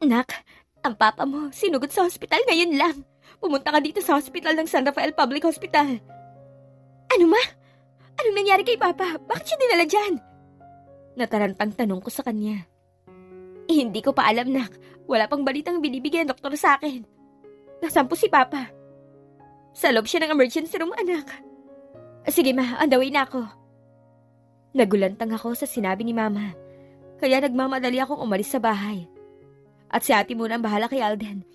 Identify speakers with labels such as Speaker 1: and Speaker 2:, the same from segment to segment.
Speaker 1: Nak, ang papa mo, sinugod sa hospital ngayon lang. Pumunta ka dito sa hospital ng San Rafael Public Hospital. Ano ma? Anong nangyari kay papa? Bakit siya dinala dyan? Natarantang tanong ko sa kanya. Hindi ko pa alam, nak. Wala pang balitang binibigyan ng doktor sa akin. Nasaan po si papa? Sa loob siya ng emergency room, anak. Sige ma, on the way na ako. Nagulantang ako sa sinabi ni mama. Kaya nagmamadali akong umalis sa bahay. At si ate muna ang bahala kay Alden.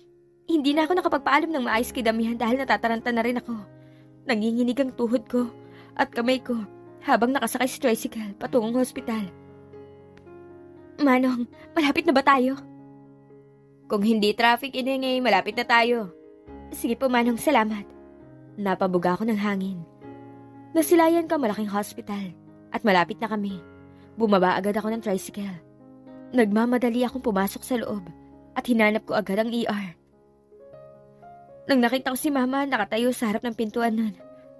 Speaker 1: Hindi na ako nakapagpaalam ng maayos kay Damihan dahil natataranta na rin ako. Nanginginig ang tuhod ko at kamay ko habang nakasakay sa tricycle patungong hospital. Manong, malapit na ba tayo? Kung hindi traffic iningay, malapit na tayo. Sige po, Manong, salamat. Napabuga ako ng hangin. Nasilayan ka malaking hospital at malapit na kami. Bumaba agad ako ng tricycle. Nagmamadali akong pumasok sa loob at hinanap ko agad ang ER. Nang nakita ko si Mama nakatayo sa harap ng pintuan nun,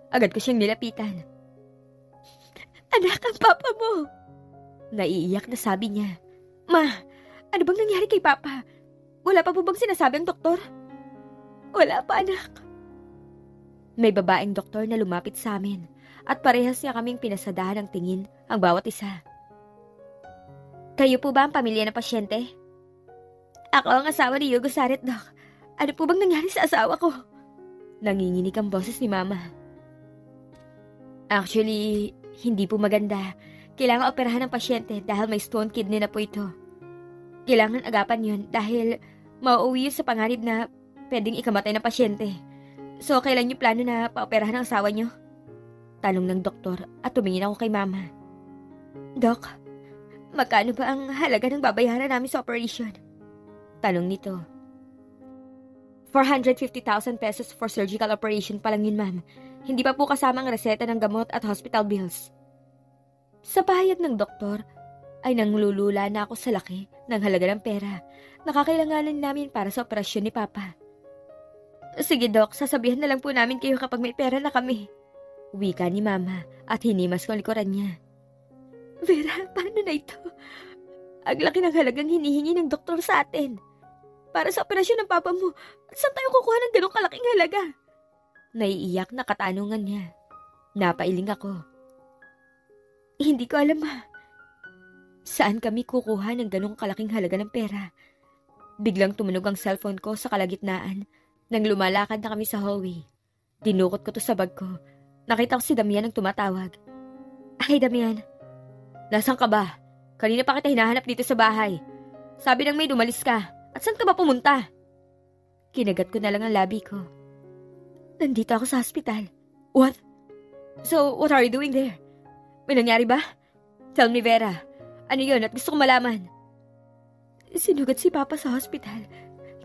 Speaker 1: agad ko siyang nilapitan. Anak, ang papa mo! Naiiyak na sabi niya. Ma, ano bang nangyari kay Papa? Wala pa po bang sinasabi ang doktor? Wala pa, anak. May babaeng doktor na lumapit sa amin at parehas niya kaming pinasadahan ng tingin ang bawat isa. Kayo po ba ang pamilya ng pasyente? Ako ang asawa ni Hugo Saret, Doc. Ano po bang nangyari sa asawa ko? Nanginginig ang boses ni Mama. Actually, hindi po maganda. Kailangan operahan ng pasyente dahil may stone kidney na po ito. Kailangan agapan yun dahil mauuwi yun sa panganib na pwedeng ikamatay ng pasyente. So, kailan niyo plano na paoperahan ang asawa niyo? Tanong ng doktor at tumingin ako kay Mama. Doc, magkano ba ang halaga ng babayaran namin sa operation? Tanong nito. 450,000 pesos for surgical operation pa lang yun, ma'am. Hindi pa po kasama ang reseta ng gamot at hospital bills. Sa pahayag ng doktor, ay nanglulula na ako sa laki ng halaga ng pera na kakailanganan namin para sa operasyon ni Papa. Sige, Doc, sasabihan na lang po namin kayo kapag may pera na kami. Wika ni Mama at hinimas ko ang likuran niya. Vera, paano na ito? Ang laki ng halagang hinihingi ng doktor sa atin. Para sa operasyon ng papa mo, saan tayo kukuha ng ganong kalaking halaga? Naiiyak na katanungan niya. Napailing ako. Hindi ko alam, ma. Saan kami kukuha ng ganong kalaking halaga ng pera? Biglang tumunog ang cellphone ko sa kalagitnaan nang lumalakad na kami sa hallway. Dinukot ko to sa bag ko. Nakita ko si Damian ang tumatawag. Ay, Damian. Nasaan ka ba? Kanina pa kita hinahanap dito sa bahay. Sabi ng maid umalis ka. At saan ka ba pumunta? Kinagat ko na lang ang labi ko. Nandito ako sa hospital. What? So, what are you doing there? May nangyari ba? Tell me, Vera. Ano yun at gusto kong malaman? Sinugat si Papa sa hospital.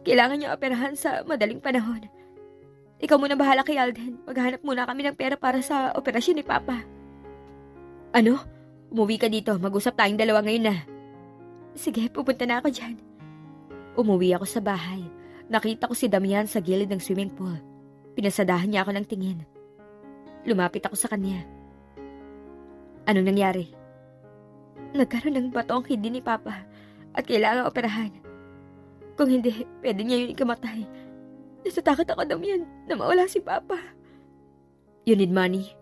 Speaker 1: Kailangan niya operahan sa madaling panahon. Ikaw muna bahala kay Alden. Maghanap muna kami ng pera para sa operasyon ni Papa. Ano? Umuwi ka dito. Mag-usap tayong dalawa ngayon na. Sige, pupunta na ako dyan. Umuwi ako sa bahay. Nakita ko si Damian sa gilid ng swimming pool. Pinasadahan niya ako ng tingin. Lumapit ako sa kanya. Anong nangyari? Nagkaroon ng bato ang kidney ni Papa at kailangan operahan. Kung hindi, pwede niya yun ikamatay. Natatakot ako, Damian, na mawala si Papa. You need money?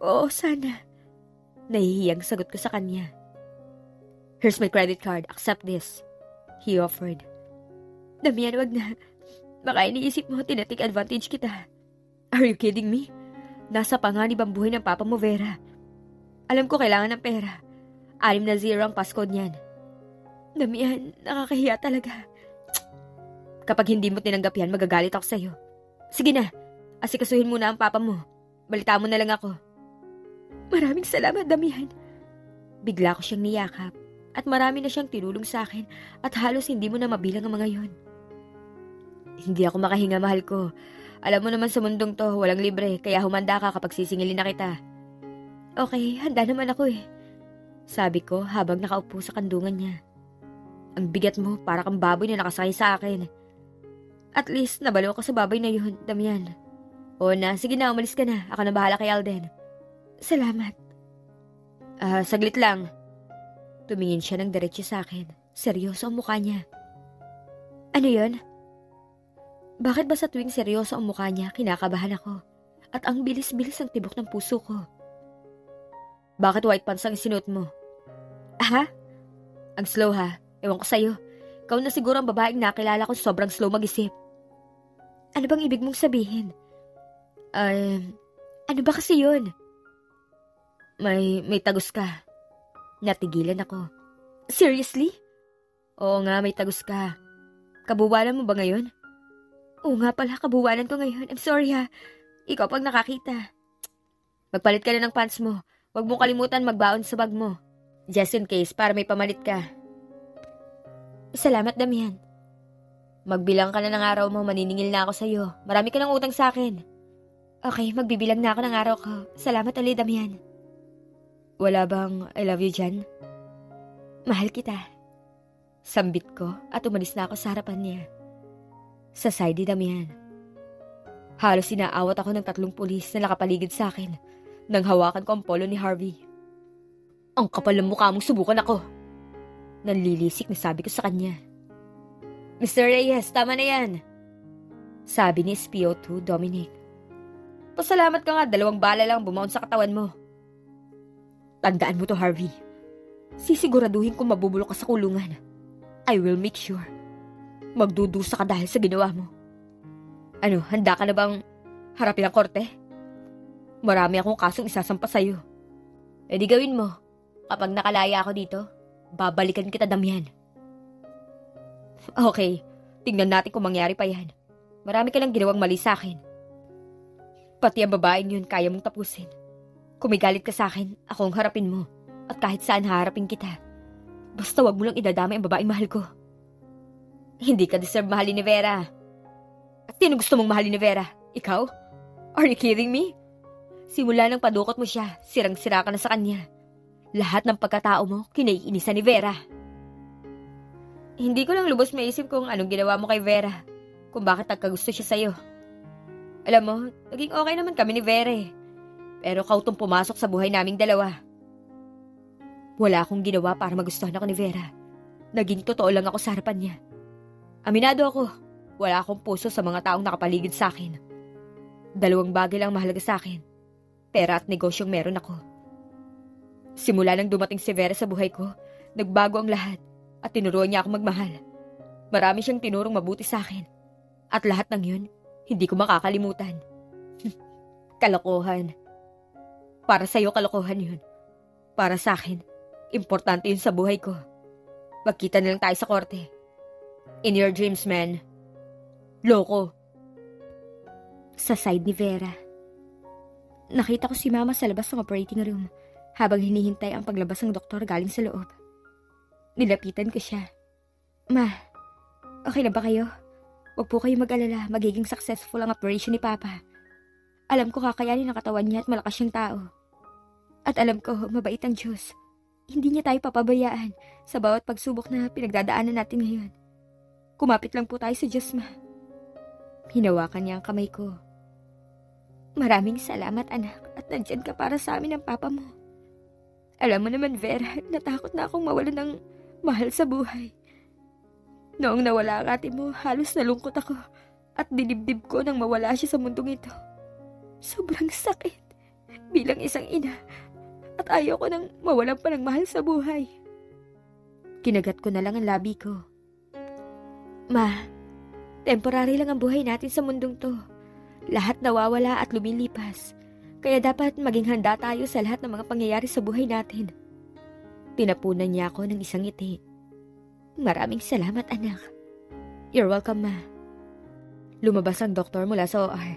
Speaker 1: Oo, sana. Nahihiyang sagot ko sa kanya. Here's my credit card. Accept this. He offered. Damian, wag na. Baka iniisip mo, tinatik advantage kita. Are you kidding me? Nasa panganib ang buhay ng papa mo, Vera. Alam ko kailangan ng pera. 6 na 0 ang passcode niyan. Damian, nakakahiya talaga. Kapag hindi mo tinanggap yan, magagalit ako sa'yo. Sige na, asikasuhin mo na ang papa mo. Balita mo na lang ako. Maraming salamat, Damian. Bigla ko siyang niyakap. At marami na siyang tinulong sa akin at halos hindi mo na mabilang ang mga yon. Hindi ako makahinga, mahal ko. Alam mo naman sa mundong to, walang libre, kaya humanda ka kapag sisingilin na kita. Okay, handa naman ako eh. Sabi ko habang nakaupo sa kandungan niya. Ang bigat mo, para kang baboy na nakasakay sa akin. At least, nabalo ka sa baboy na yun, Damian. O na, sige na, umalis ka na. Ako na bahala kay Alden. Salamat. Saglit lang. Tumingin siya ng diretso sa akin. Seryoso ang mukha niya. Ano yun? Bakit ba sa tuwing seryoso ang mukha niya, kinakabahan ako? At ang bilis-bilis ang tibok ng puso ko. Bakit white pants ang sinuot mo? Ha? Ang slow ha. Ewan ko sa'yo. Ikaw na siguro ang babaeng nakilala ko sobrang slow mag-isip. Ano bang ibig mong sabihin? Ano ba kasi yun? May tagos ka. Natigilan ako. Seriously? Oo nga, may tagos ka. Kabuwalan mo ba ngayon? Oo nga pala, kabuwalan ko ngayon. I'm sorry ha. Ikaw pag nakakita. Magpalit ka na ng pants mo. Huwag mong kalimutan magbaon sa bag mo. Just in case, para may pamalit ka. Salamat, Damian. Magbilang ka na ng araw mo, maniningil na ako sa'yo. Marami ka ng utang sa akin. Okay, magbibilang na ako ng araw ko. Salamat ulit, Damian. Wala bang I love you dyan? Mahal kita. Sambit ko at umalis na ako sa harapan niya. Sa side ni Damian. Halos inaawat ako ng 3 pulis na nakapaligid sa akin nang hawakan ko ang polo ni Harvey. Ang kapal ng mukha mong subukan ako. Nanlilisik na sabi ko sa kanya. Mr. Reyes, tama na yan. Sabi ni SPO2 Dominic. Pasalamat ka nga, 2 bala lang bumaon sa katawan mo. Tandaan mo to, Harvey. Sisiguraduhin kong mabubulok ka sa kulungan. I will make sure. Magdudusa ka dahil sa ginawa mo. Ano, handa ka na bang harapin ang korte? Marami akong kasong isasampa sa'yo. E di gawin mo. Kapag nakalaya ako dito, babalikan kita, Damian. Okay, tingnan natin kung mangyari pa yan. Marami ka lang ginawang mali sa akin. Pati ang babaeng yun kaya mong tapusin. Kung may galit ka sa akin, ako ang harapin mo. At kahit saan haharapin kita. Basta wag mo lang idadama ang babaeng mahal ko. Hindi ka deserve mahalin ni Vera. At sino gusto mong mahalin ni Vera? Ikaw? Are you kidding me? Simula nang padukot mo siya, sirang-sira ka na sa kanya. Lahat ng pagkatao mo, kinaiinisa ni Vera. Hindi ko lang lubos maisip kung anong ginawa mo kay Vera. Kung bakit nagkagusto siya sa'yo. Alam mo, naging okay naman kami ni Vera eh. Pero kautong pumasok sa buhay naming dalawa. Wala akong ginawa para magustuhan ako ni Vera. Naging totoo lang ako sa harapan niya. Aminado ako, wala akong puso sa mga taong nakapaligid sa akin. 2 bagay lang mahalaga sa akin. Pera at negosyong meron ako. Simula nang dumating si Vera sa buhay ko, nagbago ang lahat at tinuruan niya ako magmahal. Marami siyang tinurong mabuti sa akin. At lahat ng yun, hindi ko makakalimutan. Kalokohan. Para sa'yo kalokohan yun. Para sa akin, importante yun sa buhay ko. Magkita na lang tayo sa korte. In your dreams, man. Loko. Sa side ni Vera. Nakita ko si Mama sa labas ng operating room habang hinihintay ang paglabas ng doktor galing sa loob. Nilapitan ko siya. Ma, okay na ba kayo? Huwag po kayo mag-alala, magiging successful ang operation ni Papa. Alam ko kakayanin ang katawan niya at malakas siyang tao. At alam ko, mabait ang Diyos. Hindi niya tayo papabayaan sa bawat pagsubok na pinagdadaanan natin ngayon. Kumapit lang po tayo sa Diyos, Ma. Hinawakan niya ang kamay ko. Maraming salamat, anak, at nandyan ka para sa amin ng Papa mo. Alam mo naman, Vera, natakot na akong mawalan ng mahal sa buhay. Noong nawala ang ate mo, halos nalungkot ako at dinibdib ko nang mawala siya sa mundong ito. Sobrang sakit bilang isang ina at ayaw ko nang mawalan pa ng mahal sa buhay. Kinagat ko na lang ang labi ko. Ma, temporary lang ang buhay natin sa mundong to. Lahat nawawala at lumilipas. Kaya dapat maging handa tayo sa lahat ng mga pangyayari sa buhay natin. Tinapunan niya ako ng isang ngiti. Maraming salamat, anak. You're welcome, Ma. Lumabas ang doktor mula sa OR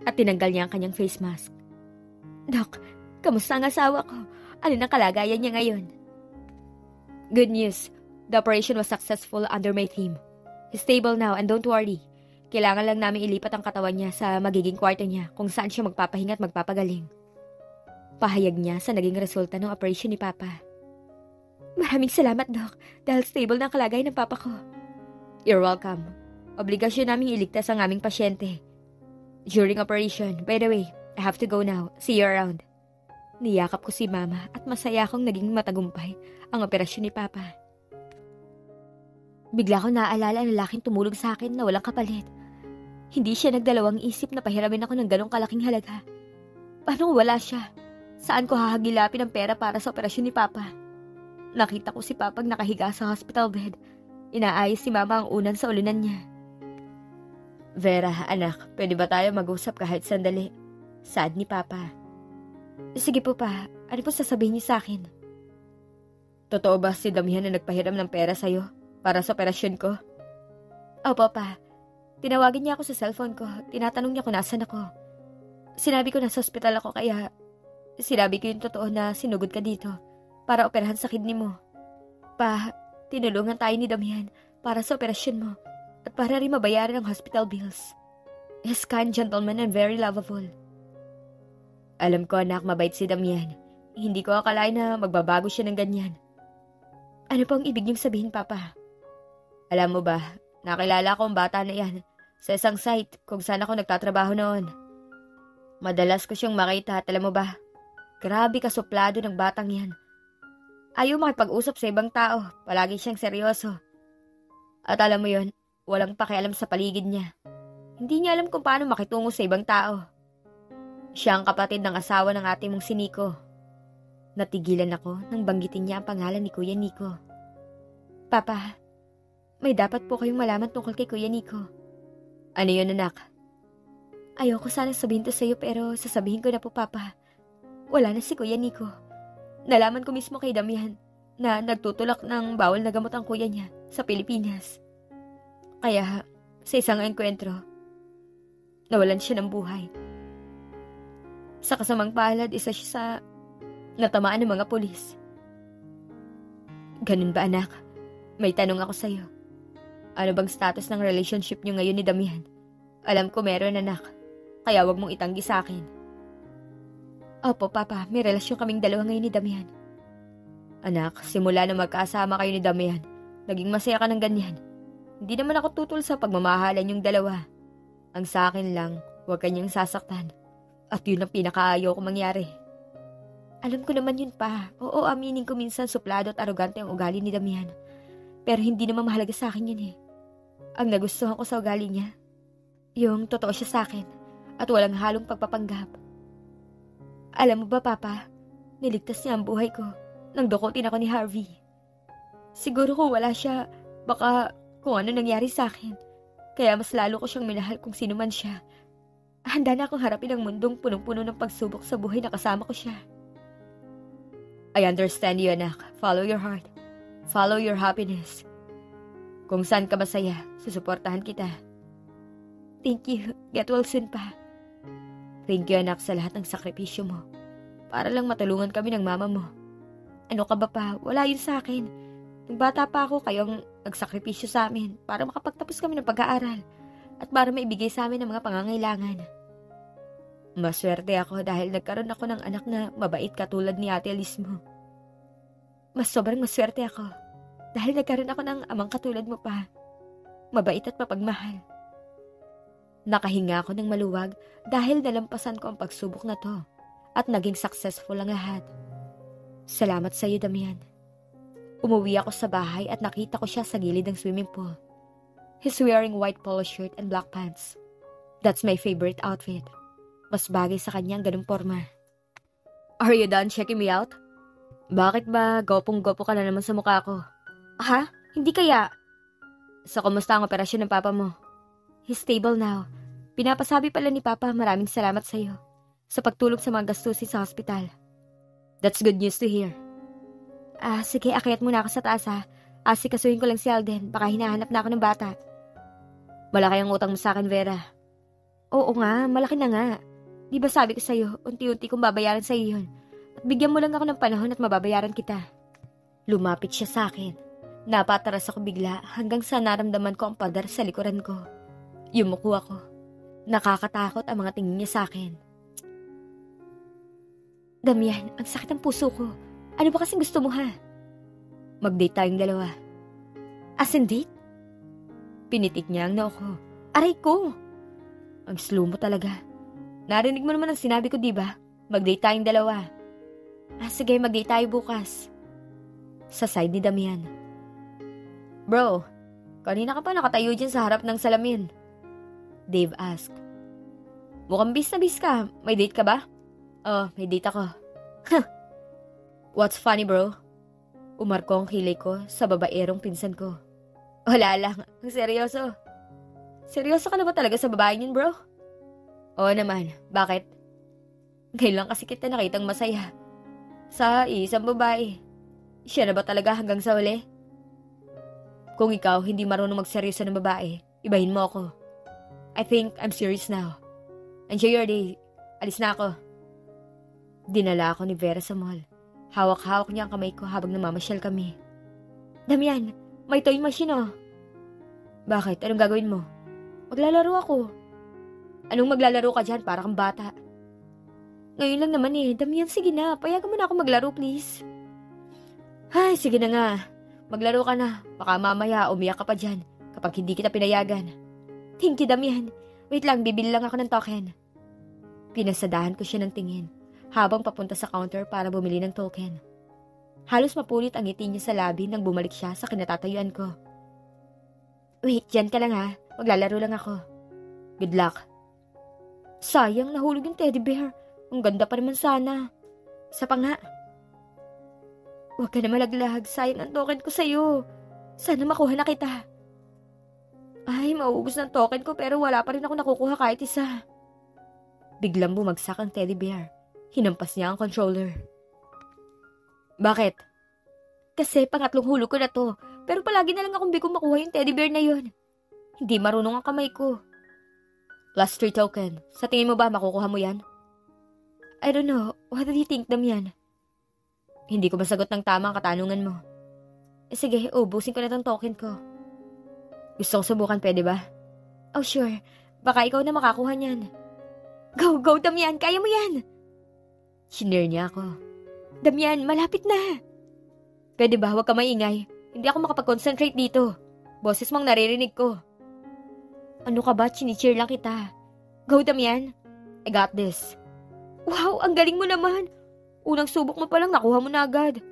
Speaker 1: at tinanggal niya ang kanyang face mask. Dok, kamusta ang asawa ko? Ano ang kalagayan niya ngayon? Good news. The operation was successful under my team. He's stable now and don't worry. Kailangan lang namin ilipat ang katawan niya sa magiging kwarto niya kung saan siya magpapahinga at magpapagaling. Pahayag niya sa naging resulta ng operation ni Papa. Maraming salamat, Doc, dahil stable na ang kalagayan ng Papa ko. You're welcome. Obligasyon namin iligtas ang aming pasyente. During operation, by the way, I have to go now. See you around. Niyakap ko si Mama at masaya akong naging matagumpay ang operasyon ni Papa. Bigla ko naaalala ang lalaking tumulong sa akin na walang kapalit. Hindi siya nagdalawang isip na pahiramin ako ng ganong kalaking halaga. Paano wala siya? Saan ko hahagilapin ang pera para sa operasyon ni Papa? Nakita ko si Papang nakahiga sa hospital bed. Inaayos si Mama ang unan sa ulunan niya. Vera, anak, pwede ba tayo mag-usap kahit sandali? Sad ni Papa. Sige po pa, ano po sasabihin niyo sa akin? Totoo ba si Damian na nagpahiram ng pera sa'yo para sa operasyon ko? Opo pa. Tinawagin niya ako sa cellphone ko. Tinatanong niya kung nasan ako. Sinabi ko nasa ospital ako kaya sinabi ko yung totoo na sinugod ka dito para operahan sa kidney mo. Pa, tinulungan tayo ni Damian para sa operasyon mo at para rin mabayaran ang hospital bills. He's kind gentleman and very lovable. Alam ko anak, mabait si Damian. Hindi ko akalain na magbabago siya ng ganyan. Ano po ang ibig niyong sabihin, Papa? Alam mo ba, nakilala ko ang bata na yan sa isang site kung saan ako nagtatrabaho noon. Madalas ko siyang makita at alam mo ba, grabe kasuplado ng batang yan. Ayaw makipag-usap sa ibang tao, palagi siyang seryoso. At alam mo yon, walang pakialam sa paligid niya. Hindi niya alam kung paano makitungo sa ibang tao. Siya ang kapatid ng asawa ng ate mong si Nico. Natigilan ako nang banggitin niya ang pangalan ni Kuya Nico. Papa, may dapat po kayong malaman tungkol kay Kuya Nico. Ano yun, anak? Ayoko sana sabihin to sa'yo pero sasabihin ko na po, Papa. Wala na si Kuya Nico. Nalaman ko mismo kay Damian na nagtutulak ng bawal na gamot ang kuya niya sa Pilipinas. Kaya, sa isang enkwentro, nawalan siya ng buhay. Sa kasamang palad, isa siya sa natamaan ng mga pulis. Ganun ba, anak? May tanong ako sa'yo. Ano bang status ng relationship niyo ngayon ni Damian? Alam ko meron, anak. Kaya wag mong itanggi sa akin. Opo, Papa. May relasyon kaming dalawa ngayon ni Damian. Anak, simula na magkasama kayo ni Damian, naging masaya ka ng ganyan. Hindi naman ako tutol sa pagmamahalan yung dalawa. Ang sa akin lang, huwag kanyang sasaktan. At yun ang pinakaayaw ko mangyari. Alam ko naman yun pa. Oo, aminin ko minsan suplado at arogante ang ugali ni Damian. Pero hindi naman mahalaga sa akin yun eh. Ang nagustuhan ko sa ugali niya, yung totoo siya sa akin at walang halong pagpapanggap. Alam mo ba, Papa, niligtas niya ang buhay ko nang dukutin ako ni Harvey. Siguro kung wala siya, baka kung ano nangyari sa akin. Kaya mas lalo ko siyang minahal kung sino man siya. Handa na akong harapin ang mundong punong-puno ng pagsubok sa buhay na kasama ko siya. I understand you, anak. Follow your heart. Follow your happiness. Kung saan ka masaya, susuportahan kita. Thank you. Get well soon, Pa. Thank you, anak, sa lahat ng sakripisyo mo. Para lang matulungan kami ng mama mo. Ano ka ba, Pa? Wala yun sa akin. Nung bata pa ako, kayong nagsakripisyo sa amin para makapagtapos kami ng pag-aaral at para maibigay sa amin ang mga pangangailangan. Maswerte ako dahil nagkaroon ako ng anak na mabait katulad ni Ate Alice mo. Mas sobrang maswerte ako dahil nagkaroon ako ng amang katulad mo, Pa. Mabait at mapagmahal. Nakahinga ako ng maluwag dahil nalampasan ko ang pagsubok na to at naging successful ang lahat. Salamat sa iyo, Damian. Umuwi ako sa bahay at nakita ko siya sa gilid ng swimming pool. He's wearing white polo shirt and black pants. That's my favorite outfit. Mas bagay sa kanya ang ganung forma. Are you done checking me out? Bakit ba gopong-gopo ka na naman sa mukha ko? Ha? Hindi kaya? So, kumusta ang operasyon ng papa mo? He's stable now. Pinapasabi pala ni Papa maraming salamat sa iyo sa pagtulong sa mga gastusin sa hospital. That's good news to hear. Sige, akyat muna ako sa taas ha. Asikasuhin ko lang si Alden. Baka hinahanap na ako ng bata. Malaki ang utang mo sa akin, Vera. Oo nga, malaki na nga. Di ba sabi ko sa iyo, unti-unti kong babayaran sa iyo yun. At bigyan mo lang ako ng panahon at mababayaran kita. Lumapit siya sa akin. Napataras ako bigla hanggang sa naramdaman ko ang padar sa likuran ko. Yumuko ako. Nakakatakot ang mga tingin niya sa akin. Damian, ang sakit ng puso ko. Ano ba kasing gusto mo ha? Mag-date tayong dalawa. As in date? Pinitik niya ang noo ko. Aray ko! Ang slow mo talaga. Narinig mo naman ang sinabi ko, diba? Mag-date tayong dalawa. Sige, mag-date tayo bukas. Sa side ni Damian. Bro, Kanina ka pa nakatayo dyan sa harap ng salamin. Dave asked. Mukhang bis na bis ka. May date ka ba? Oh, may date ako. What's funny, bro? Umarko ang kilay ko sa babaerong pinsan ko. Wala lang. Ang seryoso. Seryoso ka na ba talaga sa babae niyan, bro? Oo naman. Bakit? Ngayon lang kasi kita nakitang masaya. Sa isang babae. Siya na ba talaga hanggang sa uli? Kung ikaw hindi marunong magseryoso ng babae, ibahin mo ako. I think I'm serious now. Enjoy your day. Alis na ako. Dinala ako ni Vera sa mall. Hawak-hawak niya ang kamay ko habang namamasyal kami. Damian, may toy machine oh. Bakit? Anong gagawin mo? Maglalaro ako. Anong maglalaro ka dyan? Para kang bata. Ngayon lang naman eh. Damian, sige na. Payagan mo na ako maglaro, please. Ay, sige na nga. Maglaro ka na. Baka mamaya umiyak ka pa dyan kapag hindi kita pinayagan. Thank you, Damian. Wait lang, bibili lang ako ng token. Pinasadahan ko siya ng tingin habang papunta sa counter para bumili ng token. Halos mapulit ang ngiti niya sa labi nang bumalik siya sa kinatatayuan ko. Wait, dyan ka lang ha. Maglalaro lang ako. Good luck. Sayang, nahulog yung teddy bear. Ang ganda pa naman sana. Isa pa nga. Huwag ka na malaglag. Sayang ang token ko sa'yo. Sana makuha na kita. Ay, mauubos ng token ko pero wala pa rin ako nakukuha kahit isa. Biglang bumagsak ang teddy bear. Hinampas niya ang controller. Bakit? Kasi pangatlong hulog ko na to. Pero palagi na lang akong bigong makuha yung teddy bear na yun. Hindi marunong ang kamay ko. Last 3 token. Sa tingin mo ba makukuha mo yan? I don't know. What do you think, Damian? Hindi ko masagot ng tama ang katanungan mo. Sige, ubusin ko na tong token ko. Gusto ko subukan, pwede ba? Oh, sure. Baka ikaw na makakuha niyan. Go, go, Damian! Kaya mo yan! Shinare niya ako. Damian, malapit na! Pwede ba? Huwag ka maingay. Hindi ako makapag-concentrate dito. Boses mong naririnig ko. Ano ka ba? Chinicheer lang kita. Go, Damian! I got this. Wow, ang galing mo naman! Unang subok mo palang nakuha mo na agad.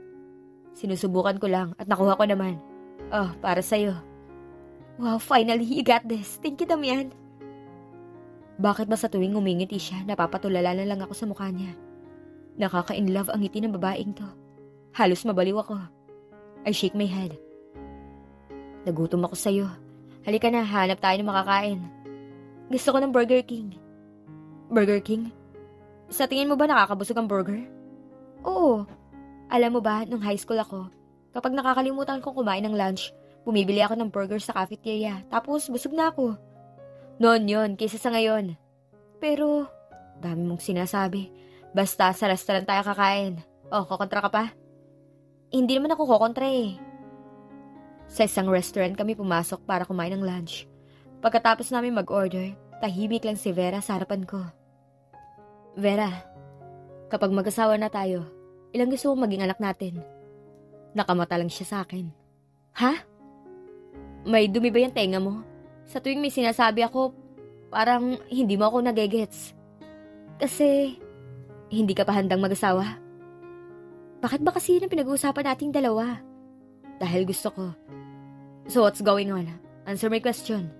Speaker 1: Sinusubukan ko lang at nakuha ko naman. Oh, para sa'yo. Wow, finally, you got this. Thank you, Damian. Bakit ba sa tuwing umingiti siya, napapatulala na lang ako sa mukha niya? Nakaka-inlove ang ngiti ng babaeng to. Halos mabaliw ako. I shake my head. Nagutom ako sa'yo. Halika na, hanap tayo ng makakain. Gusto ko ng Burger King. Burger King? Sa tingin mo ba nakakabusog ang burger? Oo. Alam mo ba, nung high school ako, kapag nakakalimutan kong kumain ng lunch, bumibili ako ng burger sa cafeteria, tapos busog na ako. Noon yun, kaysa sa ngayon. Pero, dami mong sinasabi. Basta sa restaurant tayo kakain. Oh, kukontra ka pa? Hindi naman ako kukontra eh. Sa isang restaurant kami pumasok para kumain ng lunch. Pagkatapos namin mag-order, tahimik lang si Vera sa harapan ko. Vera, kapag mag-asawa na tayo, ilang gusto mong maging anak natin? Nakamata lang siya sa akin. Ha? May dumi ba yung tenga mo? Sa tuwing may sinasabi ako, parang hindi mo ako nagegets. Kasi, hindi ka pa handang mag-asawa. Bakit ba kasi yun ang pinag-uusapan nating dalawa? Dahil gusto ko. So what's going on? Answer my question.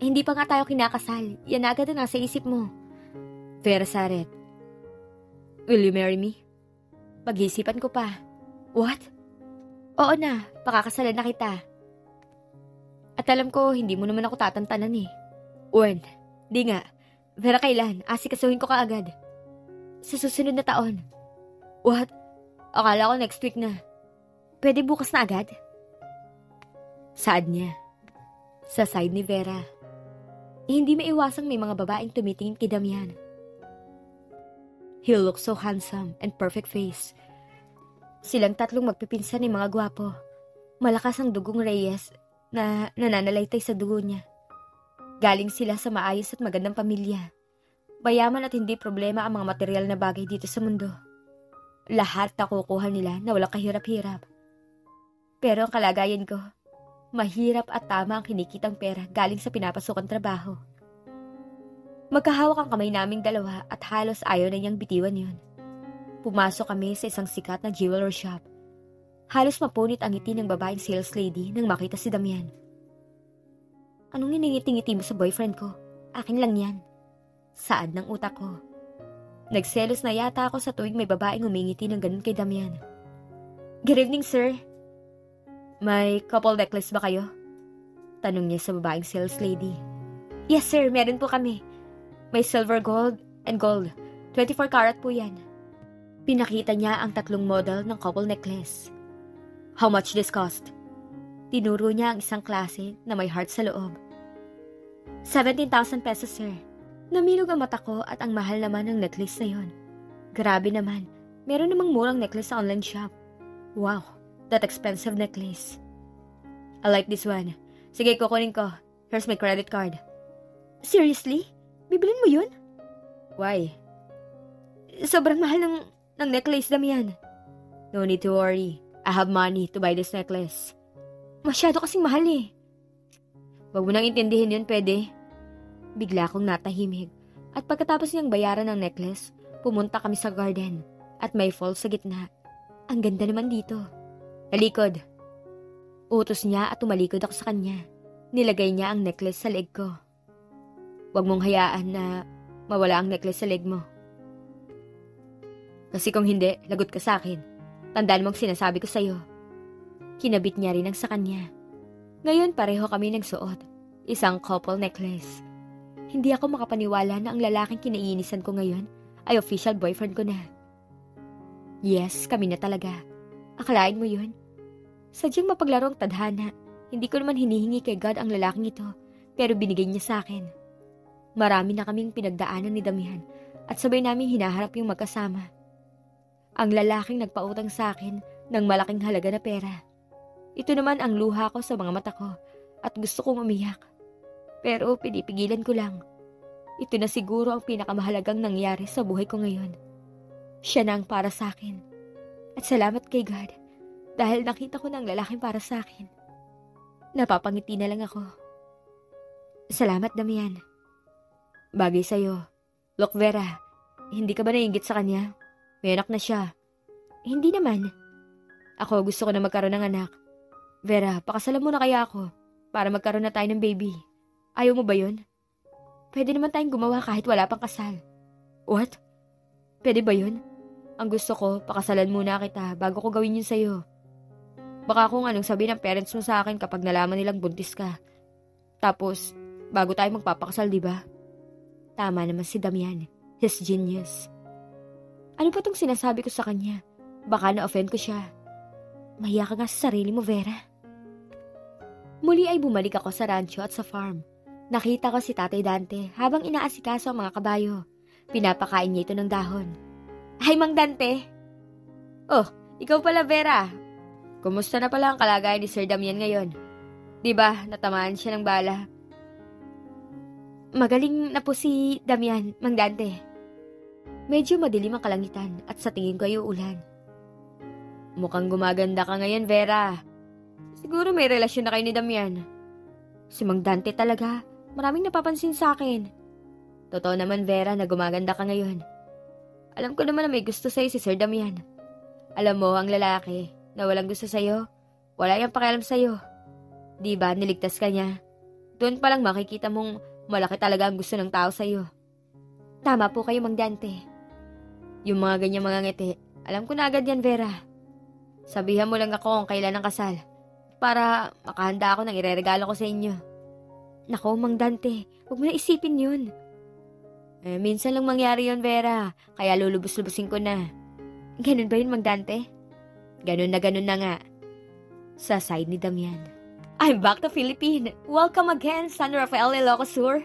Speaker 1: Hindi pa nga tayo kinakasal. Yan agad ang nasa isip mo. Vera Saret. Will you marry me? Pag-iisipan ko pa. What? Oo na, pakakasalan na kita. At alam ko, hindi mo naman ako tatantanan eh. When? Di nga. Vera, kailan? Asikasuhin ko kaagad. Sa susunod na taon. What? Akala ko next week na. Pwede bukas na agad? Saad niya. Sa side ni Vera. Hindi maiwasang may mga babaeng tumitingin kay Damian. He looks so handsome and perfect face. Silang tatlong magpipinsan ng mga gwapo. Malakas ang dugong Reyes na nananalaytay sa dugo niya. Galing sila sa maayos at magandang pamilya. Bayaman at hindi problema ang mga material na bagay dito sa mundo. Lahat nakukuha nila na walang kahirap-hirap. Pero ang kalagayan ko, mahirap at tama ang kinikitang pera galing sa pinapasukang trabaho. Magkahawak ang kamay naming dalawa at halos ayaw na niyang bitiwan yun. Pumasok kami sa isang sikat na jeweler shop. Halos mapunit ang ngiti ng babaeng sales lady nang makita si Damian. Anong iningiti-ngiti mo sa boyfriend ko? Akin lang yan. Saad ng utak ko. Nagselos na yata ako sa tuwing may babaeng umingiti ng ganun kay Damian. Good evening, sir. May couple necklace ba kayo? Tanong niya sa babaeng sales lady. Yes, sir. Meron po kami. May silver gold and gold. 24 karat po yan. Pinakita niya ang 3 model ng couple necklace. How much this cost? Tinuro niya ang isang klase na may heart sa loob. 17,000 pesos, sir. Namilog ang mata ko at ang mahal naman ng necklace na yon. Grabe naman. Meron namang murang necklace sa online shop. Wow, that expensive necklace. I like this one. Sige, kukunin ko. Here's my credit card. Seriously? Bibilin mo yun? Why? Sobrang mahal ng necklace, Damian. No need to worry. I have money to buy this necklace. Masyado kasing mahal eh. Wag mo nang intindihin yun, pwede? Bigla akong natahimik. At pagkatapos niyang bayaran ng necklace, pumunta kami sa garden. At may falls sa gitna. Ang ganda naman dito. Talikod. Utos niya at tumalikod ako sa kanya. Nilagay niya ang necklace sa leg ko. Huwag mong hayaan na mawala ang necklace sa leg mo. Kasi kung hindi, lagot ka sa akin. Tandaan mo ang sinasabi ko sa'yo. Kinabit niya rin ang sa kanya. Ngayon pareho kami nagsuot. Isang couple necklace. Hindi ako makapaniwala na ang lalaking kinaiinisan ko ngayon ay official boyfriend ko na. Yes, kami na talaga. Akalain mo yun? Sadyang mapaglaro ang tadhana. Hindi ko naman hinihingi kay God ang lalaking ito, pero binigay niya sa akin. Marami na kaming pinagdaanan ni Damian at sabay namin hinaharap yung magkasama. Ang lalaking nagpautang sa akin ng malaking halaga na pera. Ito naman ang luha ko sa mga mata ko at gusto kong umiyak. Pero pinipigilan ko lang. Ito na siguro ang pinakamahalagang nangyari sa buhay ko ngayon. Siya na ang para sa akin. At salamat kay God dahil nakita ko na ang lalaking para sa akin. Napapangiti na lang ako. Salamat, Damian. Bagay sa'yo. Look, Vera, hindi ka ba naiinggit sa kanya? May anak na siya. Hindi naman. Ako gusto ko na magkaroon ng anak. Vera, pakasalan mo na kaya ako para magkaroon na tayo ng baby. Ayaw mo ba yun? Pwede naman tayong gumawa kahit wala pang kasal. What? Pwede ba yun? Ang gusto ko, pakasalan muna kita bago ko gawin yun sa'yo. Baka kung anong sabi ng parents mo sa akin kapag nalaman nilang buntis ka. Tapos, bago tayo magpapakasal, di ba? Tama naman si Damian. He's genius. Ano pa tong sinasabi ko sa kanya? Baka na-offend ko siya. Mahiya ka nga sa sarili mo, Vera. Muli ay bumalik ako sa rancho at sa farm. Nakita ko si Tatay Dante habang inaasikaso ang mga kabayo. Pinapakain niya ito ng dahon. Ay, Mang Dante! Oh, ikaw pala, Vera. Kumusta na pala ang kalagayan ni Sir Damian ngayon? Diba, natamaan siya ng bala? Magaling na po si Damian, Mang Dante. Medyo madilim ang kalangitan at sa tingin ko ay uulan. Mukhang gumaganda ka ngayon, Vera. Siguro may relasyon na kayo ni Damian. Si Mang Dante talaga, maraming napapansin sa akin. Totoo naman, Vera, na gumaganda ka ngayon. Alam ko naman na may gusto sa'yo si Sir Damian. Alam mo, ang lalaki na walang gusto sa'yo, wala yung pakialam sa'yo. Diba, niligtas ka niya? Doon palang makikita mong malaki talaga ang gusto ng tao sa'yo. Tama po kayo, Mang Dante. Yung mga ganyang mga ngiti, alam ko na agad yan, Vera. Sabihan mo lang ako kung kailan ang kasal para makahanda ako ng ireregalo ko sa inyo. Nako, Mang Dante, huwag mo na isipin yun. Minsan lang mangyari yun, Vera, kaya lulubos-lubusin ko na. Ganun ba yun, Mang Dante? Ganun na nga. Sa side ni Damian. I'm back to Philippines. Welcome again, San Rafael Ilocos Sur.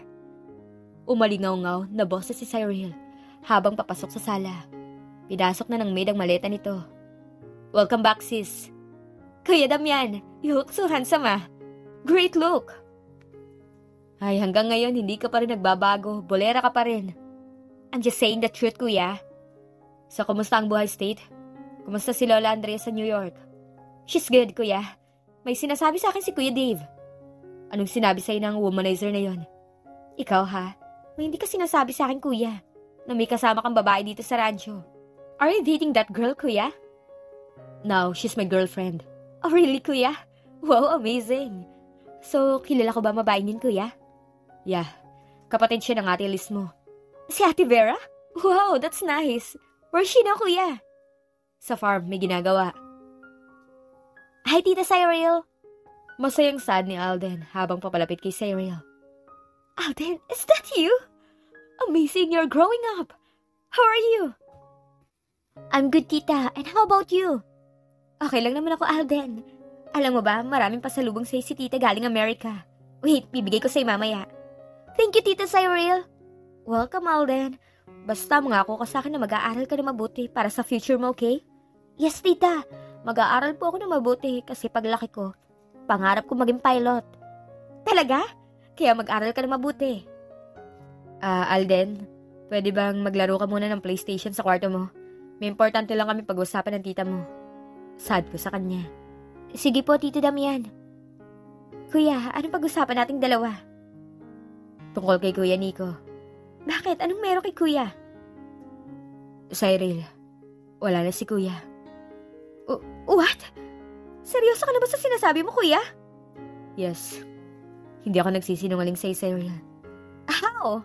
Speaker 1: Umalingaw-ngaw na boses si Cyril habang papasok sa sala. Pinasok na ng maid ang maleta nito. Welcome back, sis. Kuya Damian, you look so handsome ah. Great look. Ay, hanggang ngayon hindi ka pa rin nagbabago. Bolera ka pa rin. I'm just saying the truth, kuya. So, kumusta ang buhay, State? Kumusta si Lola Andrea sa New York? She's good, kuya. May sinasabi sa akin si Kuya Dave. Anong sinabi sa'yo ng womanizer na yon? Ikaw, ha? May hindi ka sinasabi sa akin, kuya, na may kasama kang babae dito sa rancho. Are you dating that girl, kuya? No, she's my girlfriend. Oh, really, kuya? Wow, amazing. So, kilala ko ba mabaing yun, kuya? Yeah, kapatid siya ng ate Liz mo. Si Ate Vera? Wow, that's nice. Where's she now, kuya? Sa farm, may ginagawa. Hi, Tita Cyril. Masayang sad ni Alden habang papalapit kay Cyril. Alden, is that you? Amazing, you're growing up. How are you? I'm good, tita. And how about you? Okay lang naman ako, Alden. Alam mo ba, maraming pasalubong sa'yo si tita galing Amerika. Wait, bibigay ko sa'yo mamaya. Thank you, Tita Cyril. Welcome, Alden. Basta mangako ka sa akin na mag-aaral ka na mabuti para sa future mo, okay? Yes, tita. Mag-aaral po ako na mabuti kasi paglaki ko, pangarap ko maging pilot. Talaga? Kaya mag-aral ka na mabuti. Alden, pwede bang maglaro ka muna ng PlayStation sa kwarto mo? May importante lang kami pag-usapan ng tita mo. Sad ko sa kanya. Sige po, Tito Damian. Kuya, anong pag-usapan nating dalawa? Tungkol kay Kuya Nico. Bakit? Anong meron kay Kuya? Cyril, wala na si Kuya. What? Seryoso ka na ba sa sinasabi mo, Kuya? Yes. Hindi ako nagsisinungaling sa'yo, Cyril. How?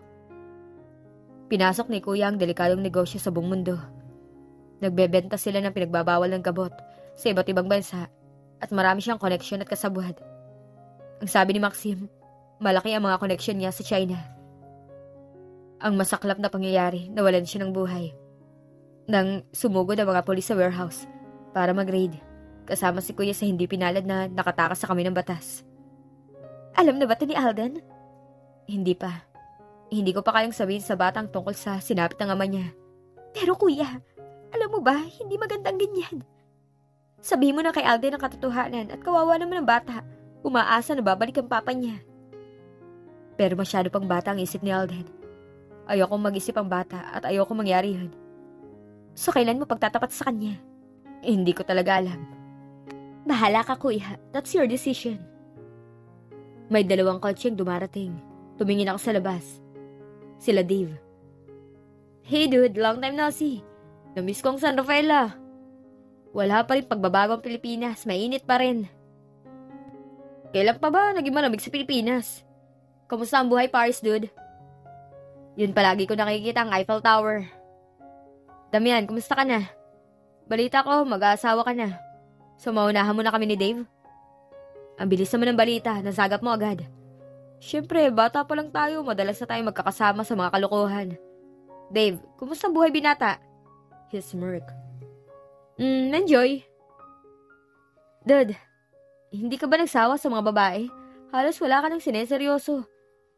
Speaker 1: Pinasok ni Kuya ang delikadong negosyo sa buong mundo. Nagbebenta sila ng pinagbabawal ng gamot sa iba't ibang bansa at marami siyang koneksyon at kasabuhan. Ang sabi ni Maxim, malaki ang mga koneksyon niya sa China. Ang masaklap na pangyayari, nawalan siya ng buhay. Nang sumugod ang mga polis sa warehouse para mag-raid, kasama si Kuya sa hindi pinalad na nakatakas sa kami ng batas. Alam na ba ito ni Alden? Hindi pa. Hindi ko pa kayang sabihin sa batang tungkol sa sinapit ng ama niya. Pero Kuya, alam mo ba, hindi magandang ganyan. Sabihin mo na kay Alden ang katotohanan at kawawa naman ang bata. Umaasa na babalik ang papa niya. Pero masyado pang bata ang isip ni Alden. Ayokong mag-isip ang bata at ayokong mangyari yun. So kailan mo pagtatapat sa kanya? Hindi ko talaga alam. Bahala ka, Kuya. That's your decision. May dalawang kotseng dumarating. Tumingin ako sa labas. Sila Dave. Hey dude, long time no see. Namiss ko ang San Rafael ah. Wala pa rin pagbabago ang Pilipinas. Mainit pa rin. Kailan pa ba naging malamig sa Pilipinas? Kamusta ang buhay, Paris, dude? Yun palagi ko nakikita ang Eiffel Tower. Damian, kumusta ka na? Balita ko, mag-aasawa ka na. So maunahan mo na kami ni Dave? Ang bilis naman ng balita, nasagap mo agad. Siyempre, bata pa lang tayo, madalas na tayo magkakasama sa mga kalokohan. Dave, kumusta ang buhay binata? He smirked. Enjoy. Dude, hindi ka ba nagsawa sa mga babae? Halos wala ka nang sineseryoso.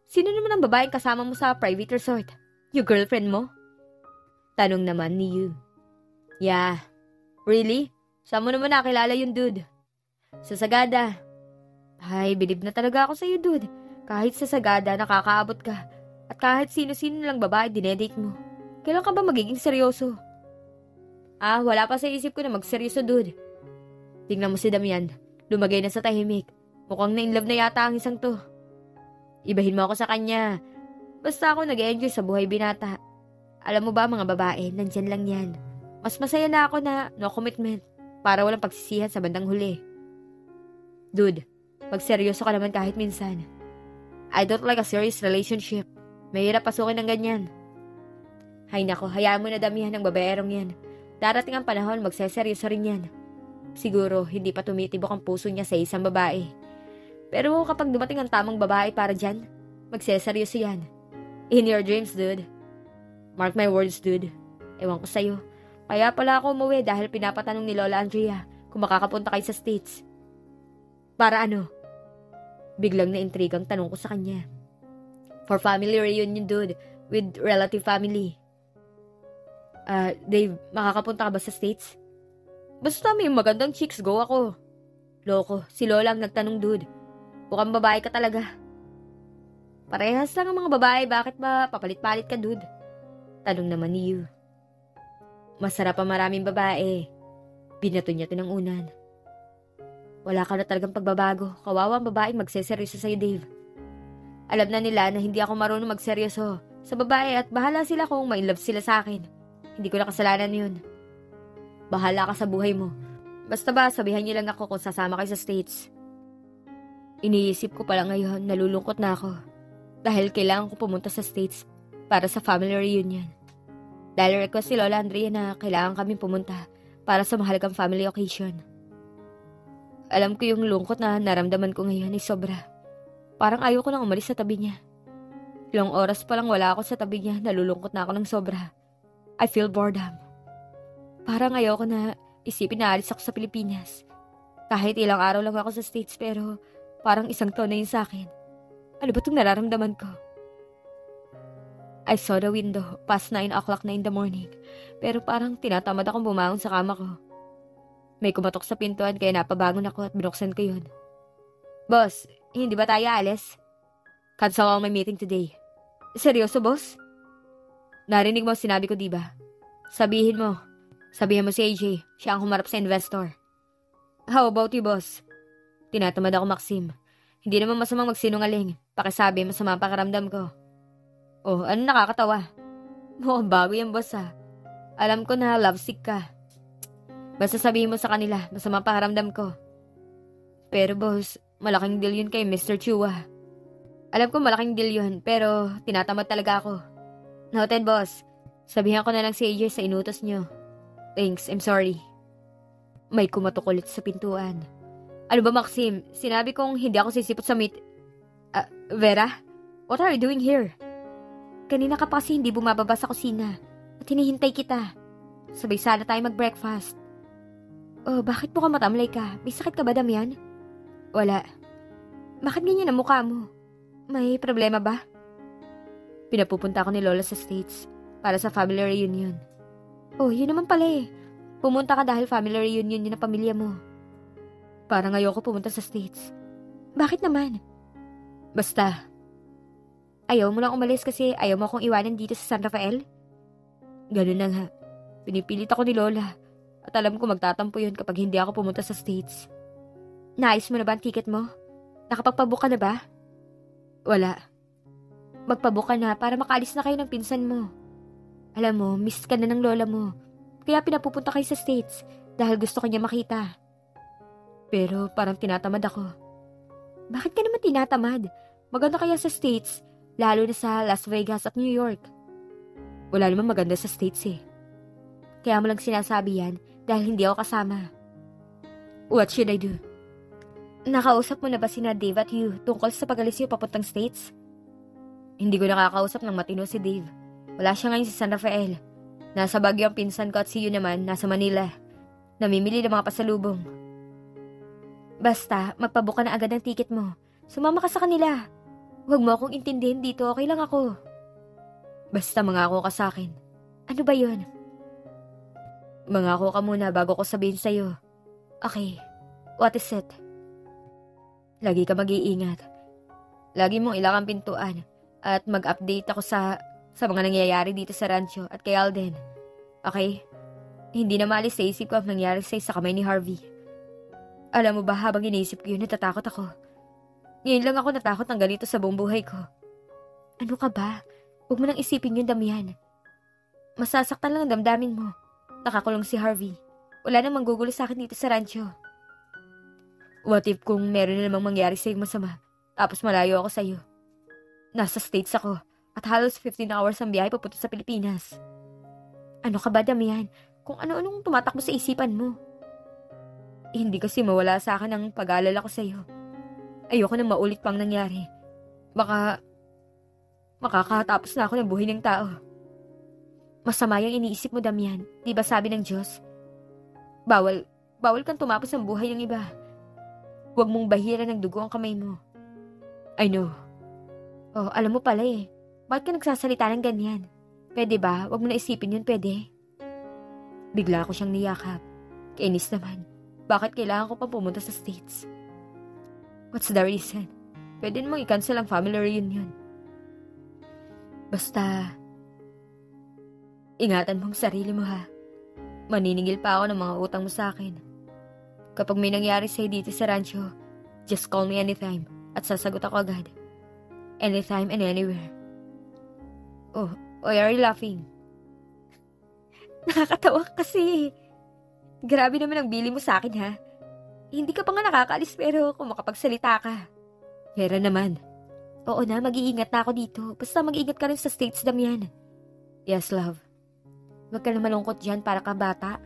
Speaker 1: Sino naman ang babaeng kasama mo sa private resort? Yung girlfriend mo? Tanong naman ni Yu. Yeah. Really? Saan mo naman nakilala yung dude? Sa Sagada. Ay, bilib na talaga ako sa'yo, dude. Kahit sa Sagada, nakakaabot ka. At kahit sino-sino lang babae dinedate mo. Kailan ka ba magiging seryoso? Wala pa sa isip ko na magseryoso, dude. Tingnan mo si Damian. Lumagay na sa tahimik. Mukhang na-inlove na yata ang isang to. Ibahin mo ako sa kanya. Basta ako nag-enjoy sa buhay binata. Alam mo ba mga babae, nandyan lang yan. Mas masaya na ako na no commitment para walang pagsisihan sa bandang huli. Dude, magseryoso ka naman kahit minsan. I don't like a serious relationship. Mahirap pasukin ng ganyan. Hay nako, hayaan mo na damihan ng babaerong yan. Darating ang panahon, magseseryoso rin yan. Siguro, hindi pa tumitibok ang puso niya sa isang babae. Pero kapag dumating ang tamang babae para dyan, magseseryoso yan. In your dreams, dude. Mark my words, dude. Ewan ko sa'yo. Kaya pala ako umuwi dahil pinapatanong ni Lola Andrea kung makakapunta kayo sa States. Para ano? Biglang na-intrigang tanong ko sa kanya. For family reunion, dude. With relative family. Dave, makakapunta ka ba sa States? Basta may magandang chicks, go ako. Loko, si Lola ang nagtanong, dude. Mukhang babae ka talaga. Parehas lang ang mga babae, bakit ba papalit-palit ka, dude? Tanong naman ni Yu. Masarap ang maraming babae. Binato niya ito ng unan. Wala ka na talagang pagbabago. Kawawa ang babaeng magseseryoso sa'yo, Dave. Alam na nila na hindi ako marunong magseryoso sa babae at bahala sila kung ma-inlove sila sa akin. Hindi ko na kasalanan yun. Bahala ka sa buhay mo. Basta ba, sabihan niyo lang ako kung sasama kayo sa States. Iniisip ko pala ngayon, nalulungkot na ako. Dahil kailangan ko pumunta sa States para sa family reunion. Dahil request si Lola Andrea na kailangan kami pumunta para sa mahalagang family occasion. Alam ko yung lungkot na naramdaman ko ngayon ay sobra. Parang ayaw ko nang umalis sa tabi niya. Ilang oras pa lang wala ako sa tabi niya, nalulungkot na ako ng sobra. I feel boredom. Parang ayaw ko na isipin na alis ako sa Pilipinas. Kahit ilang araw lang ako sa States pero parang isang taon na yun sa akin. Ano ba itong nararamdaman ko? I saw the window past 9 o'clock na in the morning. Pero parang tinatamad akong bumangon sa kama ko. May kumatok sa pintuan kaya napabangon ako at binuksan ko yun. Boss, hindi ba tayo alis? Cancel all my meeting today. Seryoso, boss? Narinig mo sinabi ko, diba? Sabihin mo si AJ, siya ang humarap sa investor. How about you, boss? Tinatamad ako, Maxim. Hindi naman masamang magsinungaling. Pakisabi, masama ang pakiramdam ko. Oh, ano nakakatawa? Mukhang bago yan, boss, ha? Alam ko na lovesick ka. Basta sabihin mo sa kanila, masama ang pakiramdam ko. Pero, boss, malaking deal yun kay Mr. Chua. Alam ko malaking deal yun, pero tinatamad talaga ako. Noted, boss. Sabihan ko na lang si AJ sa inutos nyo. Thanks, I'm sorry. May kumatok ulit sa pintuan. Ano ba, Maxim? Sinabi kong hindi ako sisipot sa Vera? What are you doing here? Kanina ka pa kasi hindi bumababa sa kusina at hinihintay kita. Sabay sana tayo mag-breakfast. Oh, bakit mukhang matamlay ka? May sakit ka ba, Damian? Wala. Bakit ganyan ang mukha mo? May problema ba? Pinapupunta ako ni Lola sa States para sa family reunion. Oh, yun naman pala eh. Pumunta ka dahil family reunion yun ng pamilya mo. Parang ayoko pumunta sa States. Bakit naman? Basta. Ayaw mo lang umalis kasi ayaw mo akong iwanan dito sa San Rafael? Ganun na nga. Pinipilit ako ni Lola. At alam ko magtatampo yun kapag hindi ako pumunta sa States. Naayos mo na ba ang ticket mo? Nakapagpabook ka na ba? Wala. Magpabook ka na para makaalis na kayo ng pinsan mo. Alam mo, miss ka na ng lola mo. Kaya pinapupunta kayo sa States dahil gusto kanya makita. Pero parang tinatamad ako. Bakit ka naman tinatamad? Maganda kaya sa States, lalo na sa Las Vegas at New York. Wala naman maganda sa States eh. Kaya mo lang sinasabi yan dahil hindi ako kasama. What should I do? Nakausap mo na ba sina Dave at Hugh tungkol sa pag-alis niyo papuntang States? Hindi ko nakakausap ng matino si Dave. Wala siya ngayon sa San Rafael. Nasa Baguio ang pinsan ko at si Hugh naman nasa Manila. Namimili ng mga pasalubong. Basta, magpabuka na agad ng ticket mo. Sumama ka sa kanila. Huwag mo akong intindihin dito, okay lang ako. Basta mangako ka sa akin. Ano ba yun? Mangako ka muna bago ko sabihin sa'yo. Okay, what is it? Lagi ka mag-iingat. Lagi mong ilang ang pintuan at mag-update ako sa mga nangyayari dito sa rancho at kay Alden. Okay? Hindi na maalis sa isip ko ang nangyari sa kamay ni Harvey. Alam mo ba, habang iniisip ko yun, natatakot ako. Ngayon lang ako natakot ng ganito sa buong buhay ko. Ano ka ba? Huwag mo nang isipin yun, Damian. Masasaktan lang ang damdamin mo. Nakakulong si Harvey. Wala nang manggugulo sa akin dito sa rancho. What if kung meron na namang mangyari sa'yo masama, tapos malayo ako sa'yo? Nasa States ako, at halos 15 hours ang biyahe papunta sa Pilipinas. Ano ka ba, Damian? Kung ano-anong tumatakbo sa isipan mo. Hindi kasi mawala sa akin ang pag-aalala ko sa'yo. Ayoko nang maulit pang nangyari. Baka makakatapos na ako ng buhay ng tao. Masama yung iniisip mo, Damian. Di ba sabi ng Diyos? Bawal kang tumapos ng buhay ng iba. Huwag mong bahiran ng dugo ang kamay mo. I know. Oh, alam mo pala eh. Bakit ka nagsasalita ng ganyan? Pwede ba? Huwag mo na isipin yun, pwede? Bigla ko siyang niyakap. Kainis naman. Bakit kailangan ko pa pumunta sa States? What's the reason? Pwede namang i-cancel ang family reunion. Basta, ingatan mong sarili mo ha. Maniningil pa ako ng mga utang mo sa akin. Kapag may nangyari sa'yo dito sa rancho, just call me anytime at sasagot ako agad. Anytime and anywhere. Oh, why are you laughing? Nakakatawa kasi. Grabe naman ang bili mo sa akin ha. Hindi ka pa nga nakakaalis pero kung makapagsalita ka. Hera naman. Oo na, mag-iingat na ako dito. Basta mag-iingat ka rin sa States, Damian. Yes, love. Huwag ka na malungkot dyan para ka bata.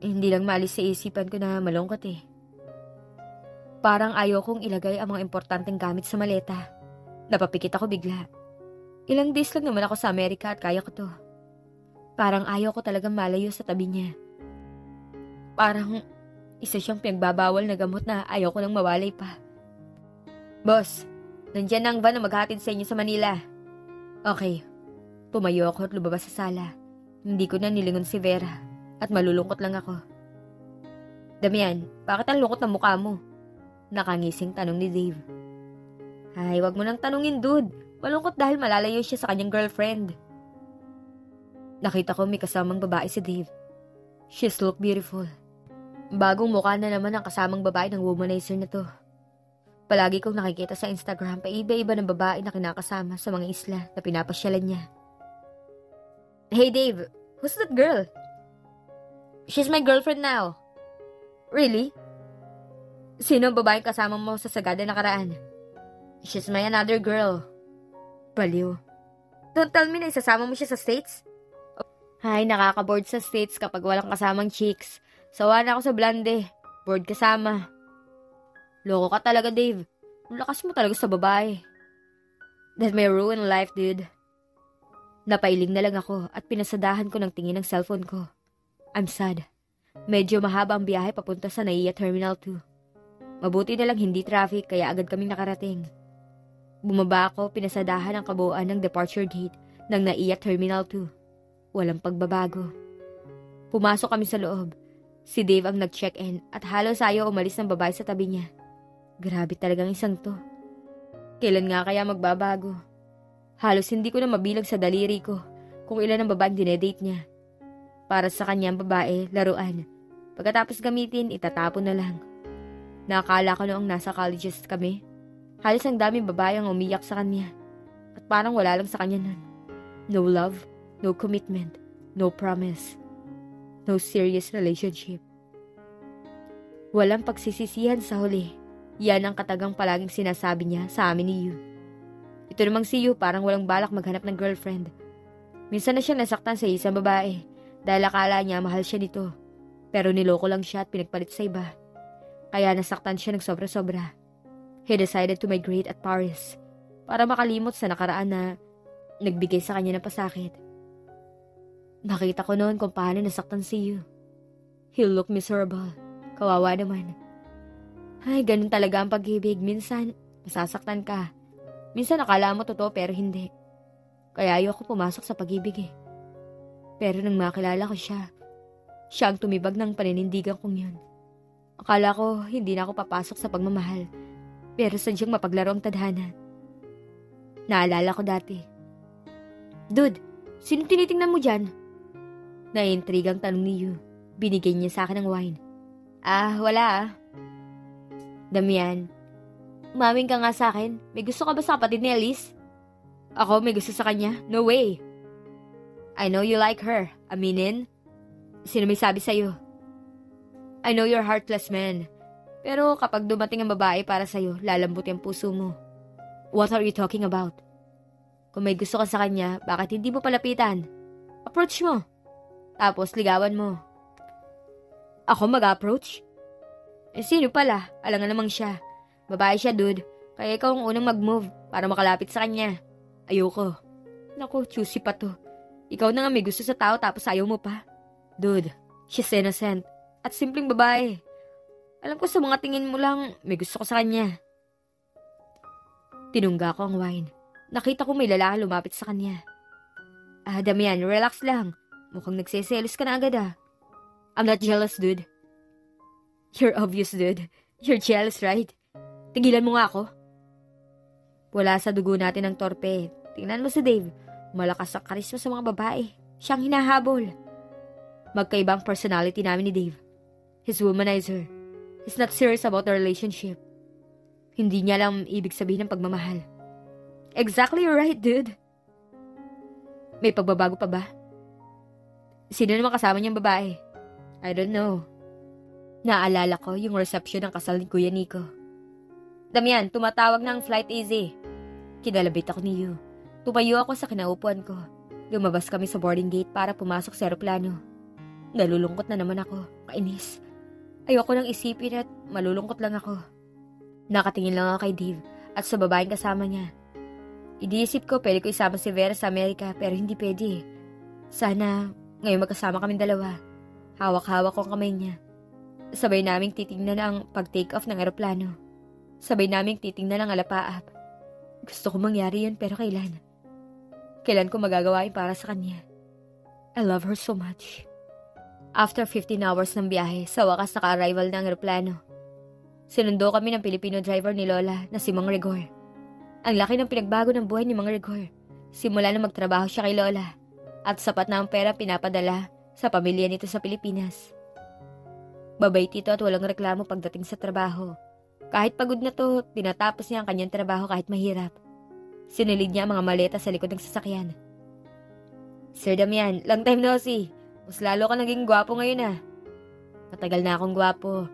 Speaker 1: Hindi lang maalis sa isipan ko na malungkot eh. Parang ayaw kong ilagay ang mga importanteng gamit sa maleta. Napapikit ako bigla. Ilang days lang naman ako sa Amerika at kaya ko to. Parang ayaw ko talagang malayo sa tabi niya. Parang isa siyang pinagbabawal na gamot na ayaw ko nang mawalay pa. Boss, nandiyan na ang van na maghatid sa inyo sa Manila. Okay. Tumayo ako at lumabas sa sala. Hindi ko na nilingon si Vera at malulungkot lang ako. Damian, bakit ang lungkot ng mukha mo? Nakangising tanong ni Dave. Ay, wag mo nang tanungin, dude. Malungkot dahil malalayo siya sa kanyang girlfriend. Nakita ko may kasamang babae si Dave. She looked beautiful. Bagong mukha na naman ang kasamang babae ng womanizer na to. Palagi kong nakikita sa Instagram pa iba-iba ng babae na kinakasama sa mga isla na pinapasyalan niya. Hey Dave, who's that girl? She's my girlfriend now. Really? Sino ang babaeng kasama mo sa sagada nakaraan? She's my another girl. Baliw. Don't tell me na isasama mo siya sa States? Ay, nakaka-bored sa States kapag walang kasamang chicks. Sawa na ako sa blonde. Bored kasama. Loko ka talaga, Dave. Ang lakas mo talaga sa babae. That may ruin life, dude. Napailing na lang ako at pinasadahan ko ng tingin ng cellphone ko. I'm sad. Medyo mahaba ang biyahe papunta sa NAIA Terminal 2. Mabuti na lang hindi traffic kaya agad kaming nakarating. Bumaba ako, pinasadahan ang kabuuan ng departure gate ng NAIA Terminal 2. Walang pagbabago. Pumasok kami sa loob. Si Dave ang nag-check-in at halos ayaw umalis ng babae sa tabi niya. Grabe talagang isang to. Kailan nga kaya magbabago? Halos hindi ko na mabilang sa daliri ko kung ilan ang babaeng dinedate niya. Para sa kanyang babae, laruan. Pagkatapos gamitin, itatapon na lang. Nakakala ko noong nasa colleges kami. Halos ang daming babae ang umiyak sa kanya. At parang wala lang sa kanya nun. No love, no commitment, no promise. No serious relationship. Walang pagsisisihan sa huli. Yan ang katagang palaging sinasabi niya sa amin ni Yu. Ito namang si Yu parang walang balak maghanap ng girlfriend. Minsan na siya nasaktan sa isang babae dahil akala niya mahal siya nito. Pero niloko lang siya at pinagpalit sa iba. Kaya nasaktan siya ng sobra-sobra. He decided to migrate at Paris para makalimot sa nakaraan na nagbigay sa kanya ng pasakit. Nakita ko noon kung paano nasaktan si Yu. He looked miserable. Kawawa naman. Ay, ganun talaga ang pag-ibig. Minsan, masasaktan ka. Minsan akala mo totoo pero hindi. Kaya ayoko pumasok sa pag-ibig eh. Pero nang makilala ko siya, siya ang tumibag ng paninindigan kong yun. Akala ko hindi na ako papasok sa pagmamahal. Pero sadyang mapaglaro ang tadhana. Naalala ko dati. Dude, sino tinitingnan mo dyan? Naiintrigang tanong ni Yu. Binigay niya sa akin ng wine. Wala ah. Damian, umaming ka nga sa akin. May gusto ka ba sa kapatid ni Elise? Ako may gusto sa kanya? No way. I know you like her. Aminin? Sino may sabi sa'yo? I know you're heartless man. Pero kapag dumating ang babae para sa'yo, lalambot ang puso mo. What are you talking about? Kung may gusto ka sa kanya, bakit hindi mo palapitan? Approach mo. Tapos ligawan mo. Ako mag-approach? Sino pala? Alangan namang siya. Babae siya, dude. Kaya ikaw ang unang mag-move para makalapit sa kanya. Ayoko. Naku, choosy pa to. Ikaw na nga may gusto sa tao tapos ayaw mo pa. Dude, she's innocent. At simpleng babae. Alam ko sa mga tingin mo lang, may gusto ko sa kanya. Tinungga ko ang wine. Nakita ko may lalaki lumapit sa kanya. Damian, relax lang. Mukhang nagseselos ka na agad ah. I'm not jealous, dude. You're obvious, dude. You're jealous, right? Tigilan mo nga ako. Wala sa dugo natin ang torpe. Tingnan mo si Dave. Malakas ang karisma sa mga babae. Siyang hinahabol. Magkaibang personality namin ni Dave. He's womanizer. He's not serious about the relationship. Hindi niya alam ibig sabihin ng pagmamahal. Exactly right, dude. May pagbabago pa ba? Sino naman kasama niyang babae? I don't know. Naalala ko yung reception ng kasal ni Kuya Nico. Damian, tumatawag na ang Flight Easy. Kinalabit ako ni Yu. Tumayo ako sa kinaupuan ko. Lumabas kami sa boarding gate para pumasok sa eroplano. Nalulungkot na naman ako. Kainis. Ayoko nang isipin at malulungkot lang ako. Nakatingin lang ako kay Dave at sa babaeng kasama niya. Iniisip ko pwede ko isama si Vera sa Amerika pero hindi pwede. Sana ngayon magkasama kaming dalawa. Hawak-hawak ko ang kamay niya. Sabay naming titingnan ang pag-take off ng eroplano. Sabay naming titingnan ang alapaap. Gusto ko mangyari yun pero kailan? Kailan ko magagawa yun para sa kanya? I love her so much. After 15 hours ng biyahe, sa wakas naka-arrival na ang eroplano. Sinundo kami ng Filipino driver ni Lola na si Mang Rigor. Ang laki ng pinagbago ng buhay ni Mang Rigor. Simula na magtrabaho siya kay Lola at sapat na ang pera pinapadala sa pamilya nito sa Pilipinas. Babait ito at walang reklamo pagdating sa trabaho. Kahit pagod na to, tinatapos niya ang kanyang trabaho kahit mahirap. Sinilid niya ang mga maleta sa likod ng sasakyan. Sir Damian, long time no see. Mas lalo ka naging gwapo ngayon ah. Matagal na akong gwapo.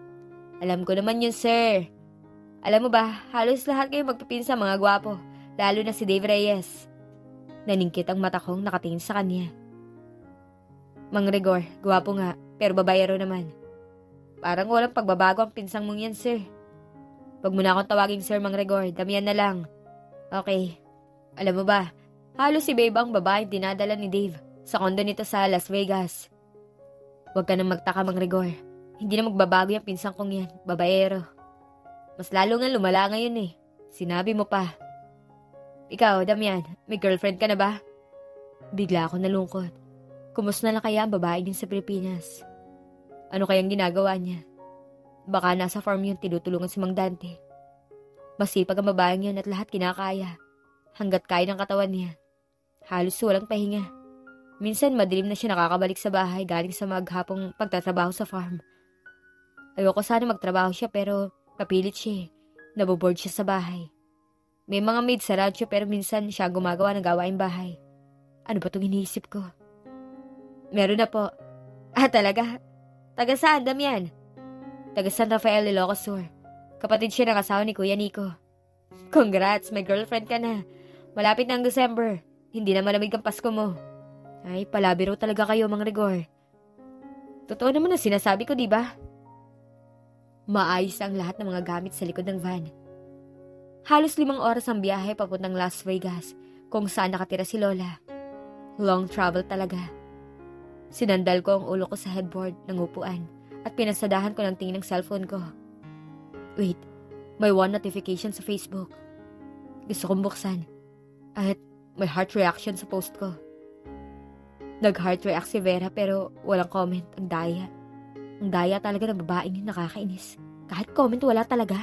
Speaker 1: Alam ko naman yun, sir. Alam mo ba, halos lahat kayo magpipinsa mga gwapo, lalo na si Dave Reyes. Naningkit ang mata kong nakatingin sa kanya. Mang Rigor, gwapo nga, pero babayero naman. Parang walang pagbabago ang pinsang mong yan, sir. Wag mo na akong tawaging Sir Mang Rigor, Damian na lang. Okay. Alam mo ba, halos si Babe ang babaeng dinadala ni Dave sa kondo nito sa Las Vegas. Huwag ka nang magtaka, Mang Rigor. Hindi na magbabago yung pinsang kong yan, babaero. Mas lalo nga lumala ngayon eh. Sinabi mo pa. Ikaw, Damian, may girlfriend ka na ba? Bigla ako nalungkot. Kumusta na lang kaya ang babae din sa Pilipinas? Ano kayang ginagawa niya? Baka nasa farm yun tinutulungan si Mang Dante. Masipag ang babaeng yun at lahat kinakaya. Hanggat kaya ng katawan niya. Halos walang pahinga. Minsan madilim na siya nakakabalik sa bahay galing sa maghapong pagtatrabaho sa farm. Ayoko sana magtrabaho siya pero kapilit siya eh. Naboboard siya sa bahay. May mga maid sa rancho pero minsan siya gumagawa ng gawaing bahay. Ano ba itong iniisip ko? Meron na po. Ah, talaga? Taga saan, Damian? Taga San Rafael, Ilocos Sur. Kapatid siya ng asawa ni Kuya Nico. Congrats, may girlfriend ka na. Malapit na ang December. Hindi na malamig ang Pasko mo. Ay, palabiro talaga kayo, Mang Rigor. Totoo naman ang sinasabi ko, di ba? Maayos ang lahat ng mga gamit sa likod ng van. Halos 5 oras ang biyahe papuntang Las Vegas, kung saan nakatira si Lola. Long travel talaga. Sinandal ko ang ulo ko sa headboard ng upuan at pinasadahan ko ng tingin ng cellphone ko. Wait, may one notification sa Facebook. Gusto kong buksan. At may heart reaction sa post ko. Nag-heart react si Vera pero walang comment. Ang daya. Ang daya talaga ng babaeng yun, nakakainis. Kahit comment wala talaga.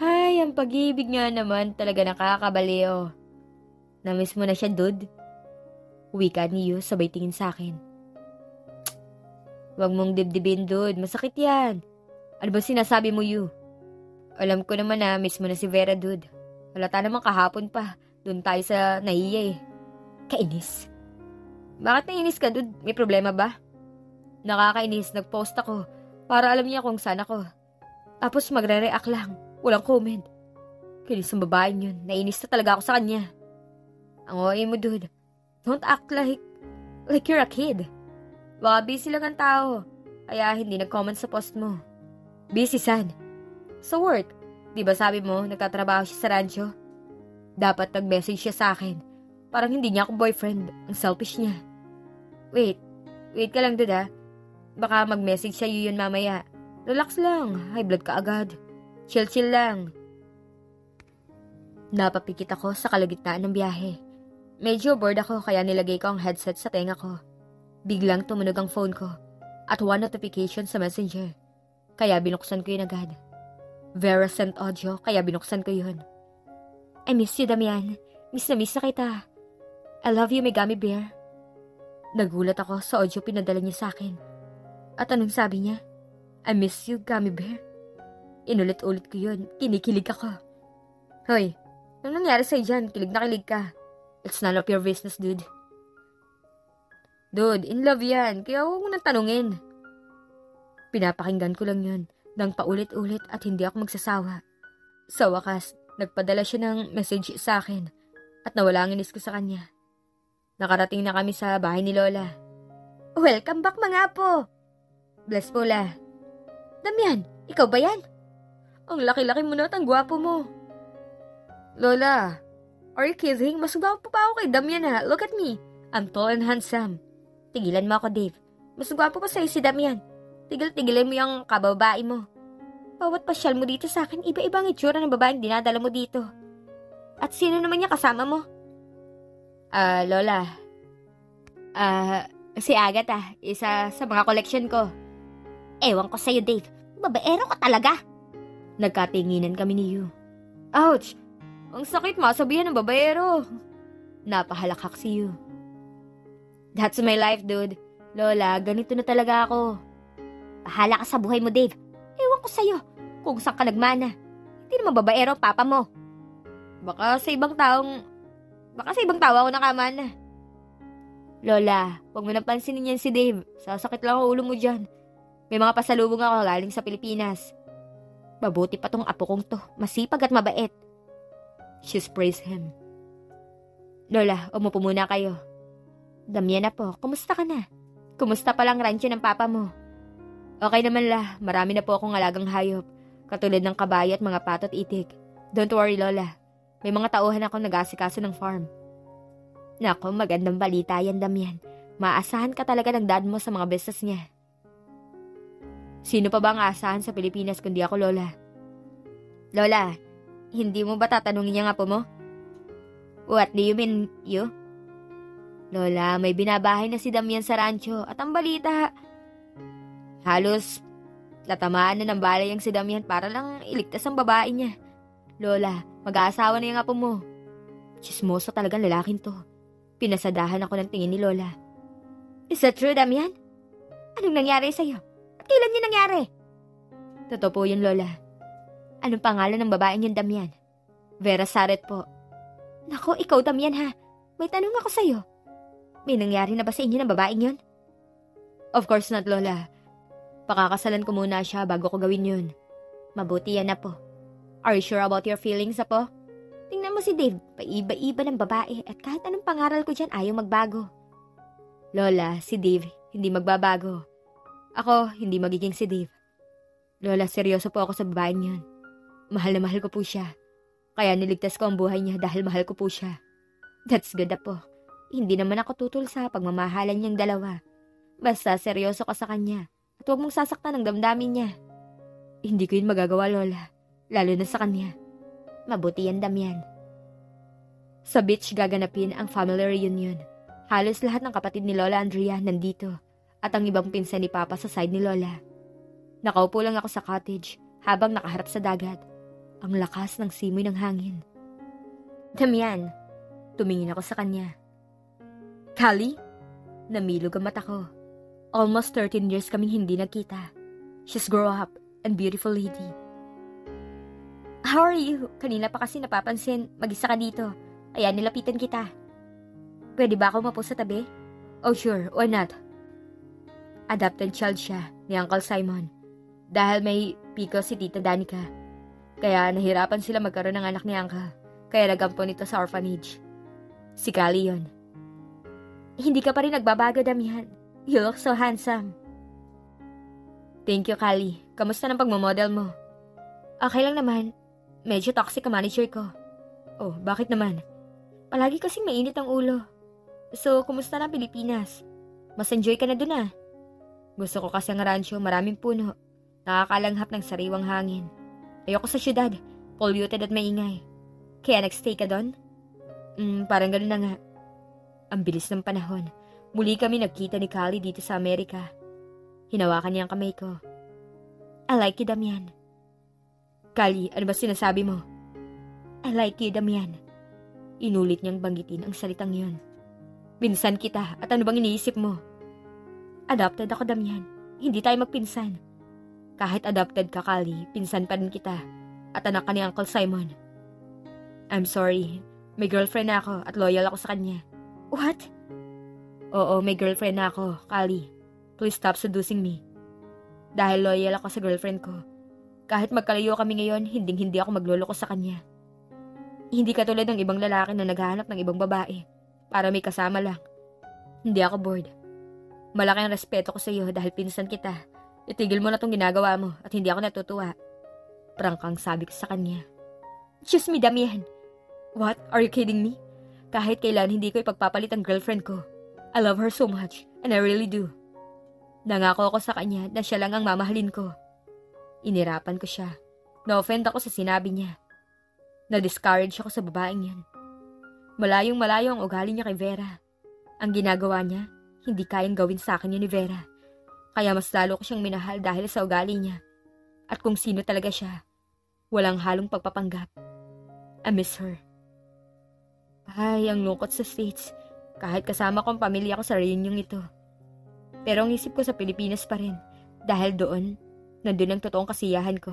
Speaker 1: Hay, ang pag-ibig nga naman talaga nakakabaliw. Namiss mo na siya, dude? Wika ni Yu sabay tingin sa akin. Huwag mong dibdibin, dude. Masakit yan. Ano ba sinasabi mo, Yu? Alam ko naman na miss mo na si Vera, dude. Halata naman kahapon pa. Doon tayo sa nahiya eh. Kainis. Bakit nainis ka, dude? May problema ba? Nakakainis. Nag-post ako para alam niya kung saan ako. Tapos magre-react lang. Walang comment. Kinis ang babaeng yun. Nainis na talaga ako sa kanya. Ang OA mo, dude. Don't act like you're a kid. Baka busy lang ang tao. Kaya hindi nag-comment sa post mo. Busy, saan? Sa work. Di ba sabi mo, nagtatrabaho siya sa rancho? Dapat nag-message siya sa akin. Parang hindi niya ako boyfriend. Ang selfish niya. Wait ka lang, dude ah. Baka mag-message siya yun mamaya. Relax lang. High blood ka agad. Chill lang. Napapikit ako sa kalagitnaan ng biyahe. Medyo bored ako kaya nilagay ko ang headset sa tenga ko. Biglang tumunog ang phone ko at one notification sa messenger. Kaya binuksan ko yun agad. Vera sent audio kaya binuksan ko yun. I miss you, Damian. Miss na kita. I love you, Megami Bear. Nagulat ako sa audio pinadala niya sa akin. At anong sabi niya? I miss you, Gummy Bear. Inulit-ulit ko yun. Kinikilig ako. Hoy, anong nangyari sa'yo dyan? Kilig na kilig ka. It's none of your business, dude. Dude, in love yan. Kaya huwag mo nang tanungin. Pinapakinggan ko lang yun nang paulit-ulit at hindi ako magsasawa. Sa wakas, nagpadala siya ng message sa akin at nawala ang inis ko sa kanya. Nakarating na kami sa bahay ni Lola. Welcome back mga apo! Bless po la. Damian, ikaw ba yan? Ang laki-laki mo na at ang gwapo mo. Lola, are you kidding? Mas gwapo pa ako kay Damian ha. Look at me. I'm tall and handsome. Tigilan mo ako, Dave. Mas gwapo pa sa'yo si Damian. Tigil-tigilan mo yung kababae mo. Bawat pasyal mo dito sa akin, iba-ibang itsura ng babaeng dinadala mo dito. At sino naman niya kasama mo? Lola. Si Agatha, isa sa mga collection ko. Ewan ko sa'yo, Dave. Babaero ka talaga. Nagkatinginan kami ni Yu. Ouch! Ang sakit, masabihan ng babaero. Napahalakak si Yu. That's my life, dude. Lola, ganito na talaga ako. Bahala ka sa buhay mo, Dave. Ewan ko sa'yo kung saan ka nagmana. Hindi naman babaero ang papa mo. Baka sa ibang tao ako nakamana. Lola, huwag mo nang pansinin yan si Dave. Sasakit lang ang ulo mo dyan. May mga pasalubong ako galing sa Pilipinas. Mabuti pa tong apo kong to. Masipag at mabait. She praised him. Lola, umupo muna kayo. Damian na po, kumusta ka na? Kumusta palang rancho ng papa mo? Okay naman la, marami na po akong alagang hayop. Katulad ng kabayo at mga pato at itik. Don't worry, Lola. May mga tauhan akong nag-aasikaso ng farm. Nako, magandang balita yan, Damian. Maasahan ka talaga ng dad mo sa mga business niya. Sino pa ba ang aasahan sa Pilipinas kundi ako, Lola? Lola, hindi mo ba tatanungin niya nga po mo? What do you mean, you? Lola, may binabahay na si Damian sa rancho at ang balita, halos tatamaan na ng balay ang si Damian para lang iligtas ang babae niya. Lola, mag-aasawa na yung apo mo. Chismoso talagang lalaking to. Pinasadahan ako ng tingin ni Lola. Is that true, Damian? Anong nangyari sa'yo? At kailan yun nangyari? Totoo po yun, Lola. Anong pangalan ng babaeng yun, Damian? Vera Saret po. Nako, ikaw, Damian ha. May tanong ako sa'yo. May nangyari na ba sa inyo ng babaeng yun? Of course not, Lola. Pakakasalan ko muna siya bago ko gawin yun. Mabuti yan, Apo. Are you sure about your feelings, Apo? Tingnan mo si Dave, paiba-iba ng babae at kahit anong pangaral ko dyan ayaw magbago. Lola, si Dave, hindi magbabago. Ako, hindi magiging si Dave. Lola, seryoso po ako sa babaeng yun. Mahal na mahal ko po siya. Kaya niligtas ko ang buhay niya dahil mahal ko po siya. That's good, Apo. Hindi naman ako tutul sa pagmamahalan niyang dalawa. Basta seryoso ka sa kanya at huwag mong sasaktan ang damdamin niya. Hindi ko yun magagawa, Lola. Lalo na sa kanya. Mabuti yan, Damian. Sa beach gaganapin ang family reunion. Halos lahat ng kapatid ni Lola Andrea nandito at ang ibang pinsan ni Papa sa side ni Lola. Nakaupo lang ako sa cottage habang nakaharap sa dagat. Ang lakas ng simoy ng hangin. Damian, tumingin ako sa kanya. Callie? Namilog ang mata ko. Almost 13 years kaming hindi nagkita. She's grown up and beautiful lady. How are you? Kanina pa kasi napapansin, mag-isa ka dito. Kaya nilapitan kita. Pwede ba ako mapo sa tabi? Oh sure, why not? Adopted child siya ni Uncle Simon. Dahil may piko si Tita Danica. Kaya nahirapan sila magkaroon ng anak ni Uncle. Kaya nagampon ito sa orphanage. Si Callie yun. Hindi ka pa rin nagbabago, Damian. You look so handsome. Thank you, Callie. Kamusta ng pagmamodel mo? Okay lang naman. Medyo toxic ang manager ko. Oh, bakit naman? Palagi kasing mainit ang ulo. So, kumusta na Pilipinas? Mas enjoy ka na dun ah. Gusto ko kasi ang rancho, maraming puno. Nakakalanghap ng sariwang hangin. Ayoko sa syudad, polluted at maingay. Kaya nagstay ka doon? Parang ganun na nga. Ang bilis ng panahon. Muli kami nagkita ni Callie dito sa Amerika. Hinawakan niya ang kamay ko. I like you, Damian. Callie, ano ba sinasabi mo? I like you, Damian. Inulit niyang banggitin ang salitang yun. Pinsan kita at ano bang iniisip mo? Adopted ako, Damian. Hindi tayo magpinsan. Kahit adopted ka, Callie, pinsan pa rin kita. At anak ka ni Uncle Simon. I'm sorry. May girlfriend na ako at loyal ako sa kanya. What? Oo, may girlfriend na ako, Callie. Please stop seducing me. Dahil loyal ako sa girlfriend ko. Kahit magkalayo kami ngayon, hindi ako magloloko sa kanya. Hindi katulad ng ibang lalaki na naghahanap ng ibang babae para may kasama lang. Hindi ako bored. Malaki ang respeto ko sa iyo dahil pinsan kita. Itigil mo na tong ginagawa mo at hindi ako natutuwa. Prangkang sabi ko sa kanya. Excuse me, Damian. What? Are you kidding me? Kahit kailan hindi ko ipagpapalit ang girlfriend ko. I love her so much and I really do. Nangako ako sa kanya na siya lang ang mamahalin ko. Inirapan ko siya. Na-offend ako sa sinabi niya. Na-discourage ako sa babaeng yan. Malayong malayo ang ugali niya kay Vera. Ang ginagawa niya, hindi kayang gawin sa akin yun ni Vera. Kaya mas lalo ko siyang minahal dahil sa ugali niya. At kung sino talaga siya, walang halong pagpapanggap. I miss her. Ay, ang lungkot sa States. Kahit kasama ko ang pamilya ko sa reunion ito. Pero ang isip ko sa Pilipinas pa rin. Dahil doon, nandun ang totoong kasiyahan ko.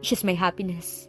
Speaker 1: She's my happiness.